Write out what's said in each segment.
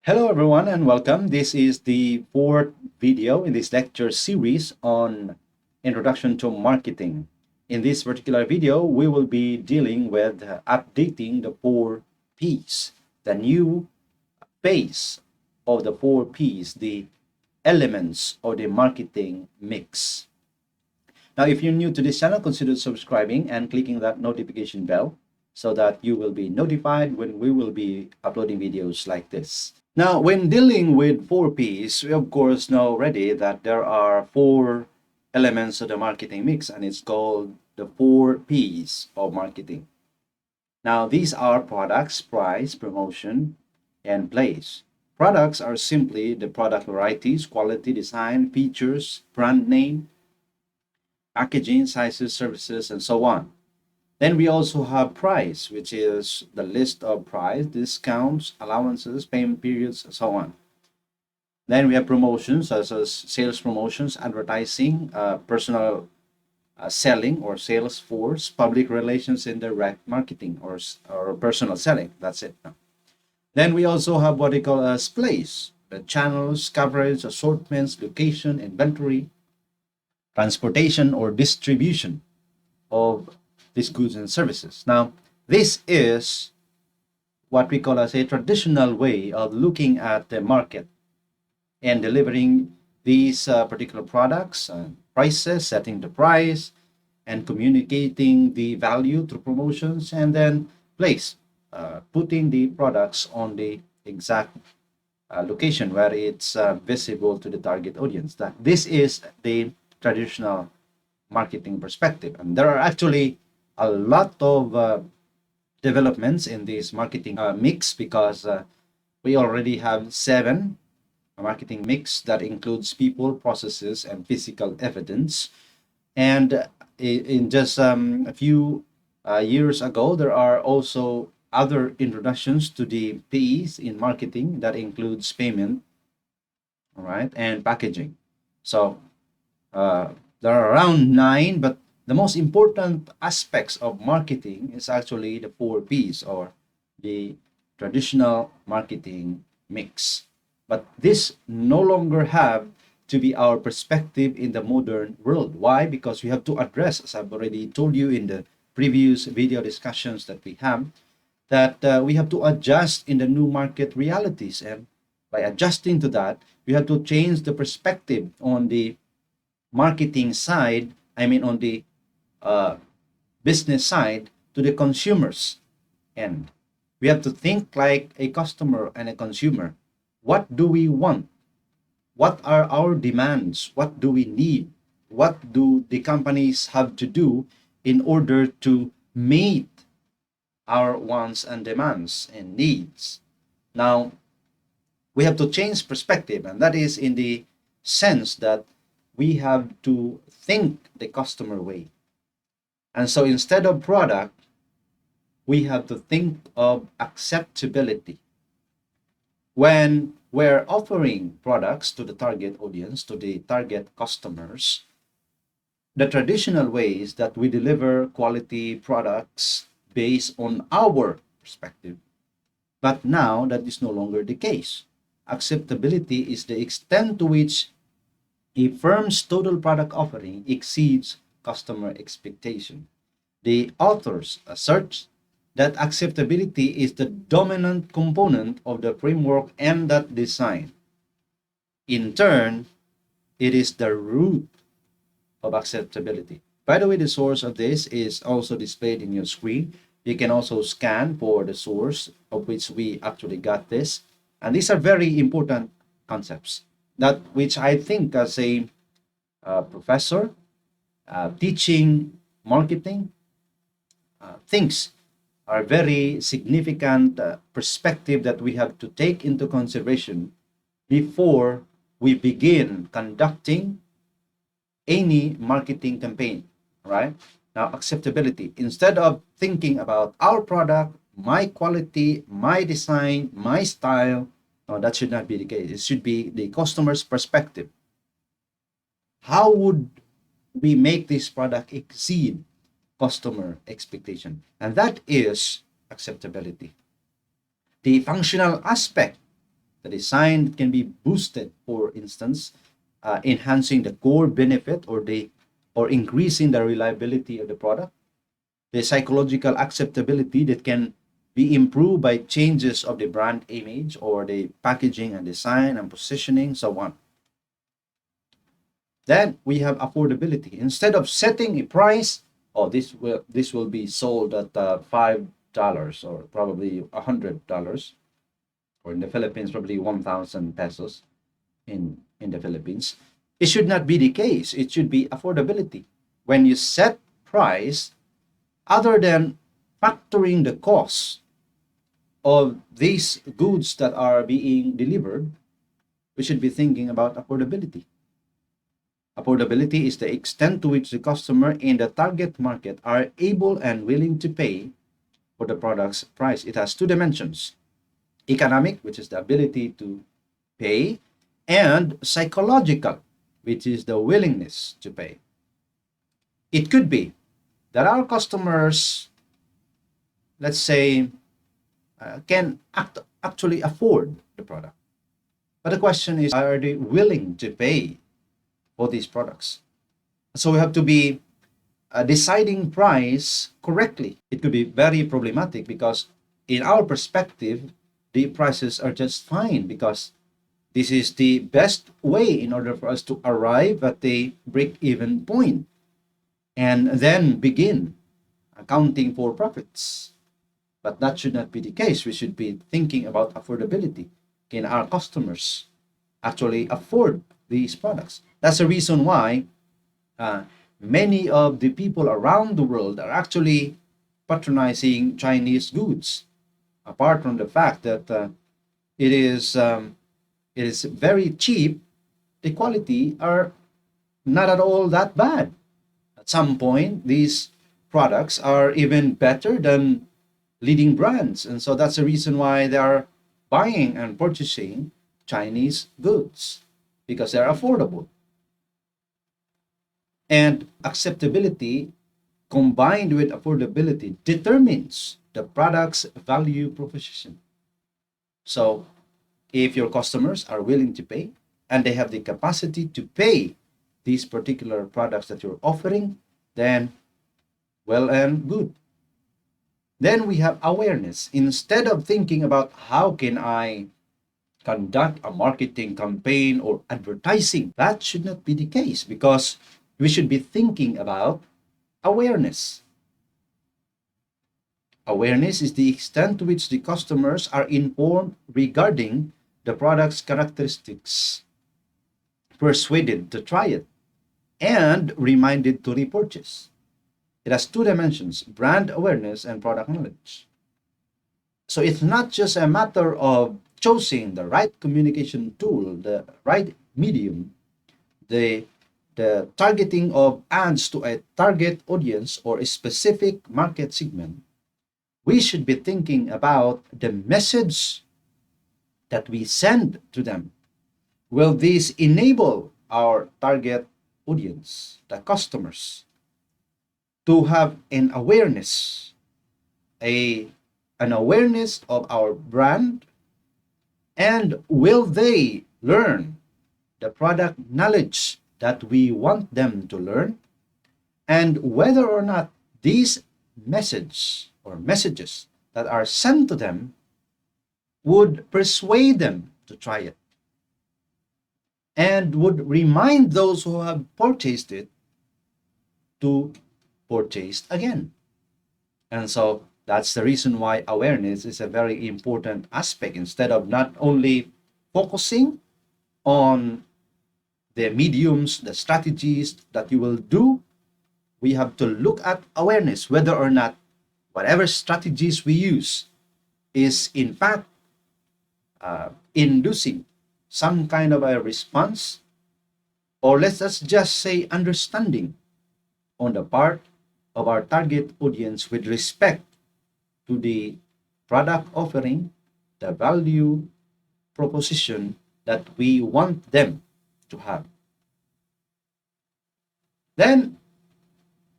Hello everyone and welcome. This is the fourth video in this lecture series on Introduction to Marketing. In this particular video, we will be dealing with updating the 4 Ps, the new phase of the 4 Ps, the elements of the marketing mix. Now, if you're new to this channel, consider subscribing and clicking that notification bell so that you will be notified when we will be uploading videos like this. Now, when dealing with 4 Ps, we of course know already that there are 4 elements of the marketing mix, and it's called the 4 Ps of marketing. Now, these are products, price, promotion, and place. Products are simply the product varieties, quality, design, features, brand name, packaging, sizes, services, and so on. Then we also have price, which is the list of price, discounts, allowances, payment periods, and so on. Then we have promotions, such as sales promotions, advertising, personal selling or sales force, public relations, and direct marketing or personal selling. That's it. Then we also have what they call as place, the channels, coverage, assortments, location, inventory, transportation, or distribution of these goods and services. Now, this is what we call as a traditional way of looking at the market and delivering these particular products, prices, setting the price, and communicating the value through promotions, and then place, putting the products on the exact location where it's visible to the target audience. That this is the traditional marketing perspective, and there are actually a lot of developments in this marketing mix because we already have 7 marketing mix that includes people, processes, and physical evidence. And in just a few years ago, there are also other introductions to the Ps in marketing that includes payment, all right, and packaging. So there are around 9, but the most important aspects of marketing is actually the 4 Ps or the traditional marketing mix. But this no longer have to be our perspective in the modern world. Why? Because we have to address, as I've already told you in the previous video discussions that we have, that we have to adjust in the new market realities. And by adjusting to that, we have to change the perspective on the marketing side, on the business side to the consumers end. We have to think like a customer and a consumer. What do we want? What are our demands? What do we need? What do the companies have to do in order to meet our wants and demands and needs? Now, we have to change perspective, and that is in the sense that we have to think the customer way. And so instead of product, we have to think of acceptability. When we're offering products to the target audience, to the target customers, the traditional ways that we deliver quality products based on our perspective. But now that is no longer the case. Acceptability is the extent to which a firm's total product offering exceeds customer expectation. The authors assert that acceptability is the dominant component of the framework and that design. In turn, it is the root of acceptability. By the way, the source of this is also displayed in your screen. You can also scan for the source of which we actually got this. And these are very important concepts that which I think as a professor teaching marketing things are very significant perspective that we have to take into consideration before we begin conducting any marketing campaign, right? Now, acceptability. Instead of thinking about our product, my quality, my design, my style, no, that should not be the case. It should be the customer's perspective. How would we make this product exceed customer expectation? And that is acceptability. The functional aspect The design can be boosted, for instance, enhancing the core benefit or increasing the reliability of the product. The psychological acceptability that can be improved by changes of the brand image or the packaging and design and positioning, so on. Then we have affordability. Instead of setting a price, oh, this will be sold at $5 or probably $100, or in the Philippines probably 1,000 pesos in the Philippines. It should not be the case. It should be affordability. When you set price, other than factoring the cost of these goods that are being delivered, we should be thinking about affordability. Affordability is the extent to which the customer in the target market are able and willing to pay for the product's price. It has two dimensions: economic, which is the ability to pay, and psychological, which is the willingness to pay. It could be that our customers, let's say, can actually afford the product. But the question is, are they willing to pay for these products? So we have to be deciding price correctly. It could be very problematic because in our perspective, the prices are just fine because this is the best way in order for us to arrive at the break-even point and then begin accounting for profits. But that should not be the case. We should be thinking about affordability. Can our customers actually afford these products? That's the reason why many of the people around the world are actually patronizing Chinese goods. Apart from the fact that it is it is very cheap, the quality are not at all that bad. At some point, these products are even better than leading brands, and so that's the reason why they are buying and purchasing Chinese goods because they're affordable. And acceptability combined with affordability determines the product's value proposition. So if your customers are willing to pay and they have the capacity to pay these particular products that you're offering, then well and good. Then we have awareness. Instead of thinking about how can I conduct a marketing campaign or advertising, that should not be the case because we should be thinking about awareness. Awareness is the extent to which the customers are informed regarding the product's characteristics, persuaded to try it, and reminded to repurchase. It has two dimensions: brand awareness and product knowledge. So it's not just a matter of choosing the right communication tool, the right medium, the targeting of ads to a target audience or a specific market segment. We should be thinking about the message that we send to them. Will this enable our target audience, the customers, to have a an awareness of our brand, and will they learn the product knowledge that we want them to learn, and whether or not these messages that are sent to them would persuade them to try it and would remind those who have purchased it to purchase again. And so that's the reason why awareness is a very important aspect. Instead of not only focusing on the mediums, the strategies that you will do, we have to look at awareness, whether or not whatever strategies we use is in fact inducing some kind of a response, or let's just say understanding on the part of our target audience with respect to the product offering, the value proposition that we want them to have. Then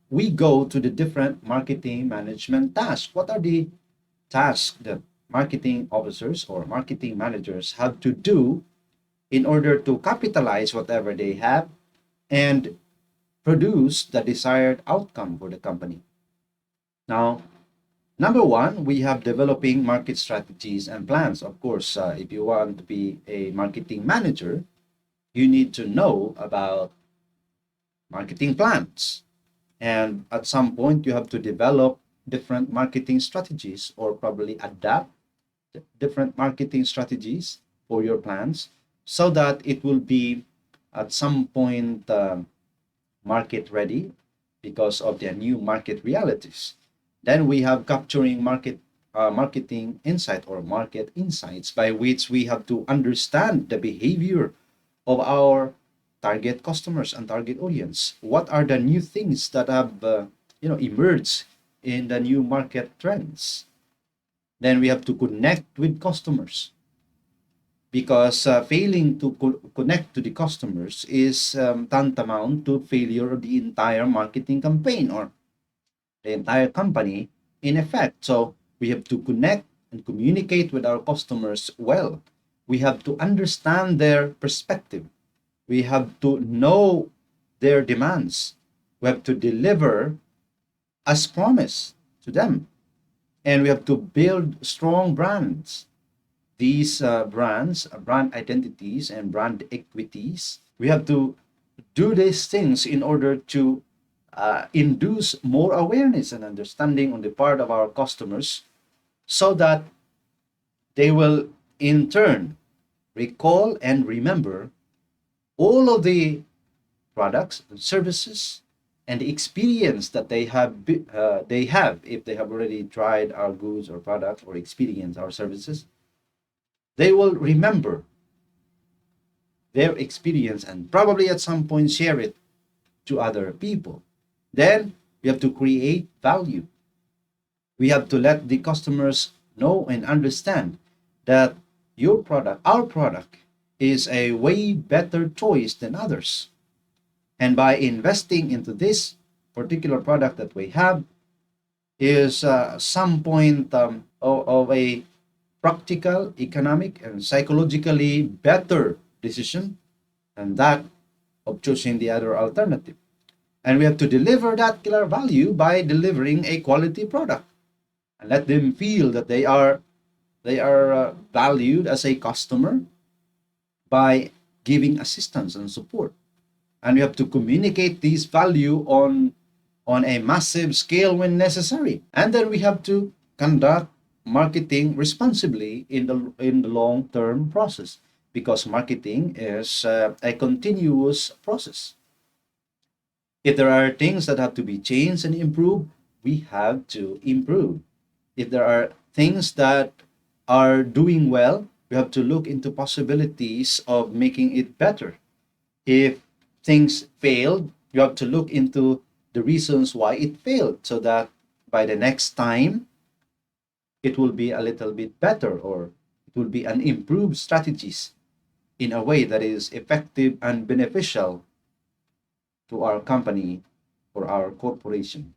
we go to the different marketing management tasks. What are the tasks that marketing officers or marketing managers have to do in order to capitalize whatever they have and produce the desired outcome for the company. Now, number one, we have developing market strategies and plans. Of course, if you want to be a marketing manager, you need to know about marketing plans. And at some point, you have to develop different marketing strategies or probably adapt different marketing strategies for your plans so that it will be at some point market ready because of the new market realities. Then we have capturing marketing insight or market insights by which we have to understand the behavior of our target customers and target audience. What are the new things that have emerged in the new market trends? Then we have to connect with customers because failing to connect to the customers is tantamount to failure of the entire marketing campaign or the entire company in effect. So we have to connect and communicate with our customers well. We have to understand their perspective. We have to know their demands. We have to deliver as promised to them. And we have to build strong brands. These brands, brand identities, and brand equities, we have to do these things in order to induce more awareness and understanding on the part of our customers so that they will in turn recall and remember all of the products and services and the experience that they have if they have already tried our goods or products or experienced our services. They will remember their experience and probably at some point share it to other people. Then we have to create value. We have to let the customers know and understand that our product, is a way better choice than others. And by investing into this particular product that we have is some point of a practical, economic, and psychologically better decision than that of choosing the other alternative. And we have to deliver that killer value by delivering a quality product and let them feel that they are valued as a customer by giving assistance and support. And we have to communicate this value on a massive scale when necessary. And then we have to conduct marketing responsibly in the long term process because marketing is a continuous process. If there are things that have to be changed and improved, we have to improve. If there are things that are doing well, we have to look into possibilities of making it better. If things failed, you have to look into the reasons why it failed so that by the next time it will be a little bit better or it will be an improved strategies in a way that is effective and beneficial to our company or our corporation.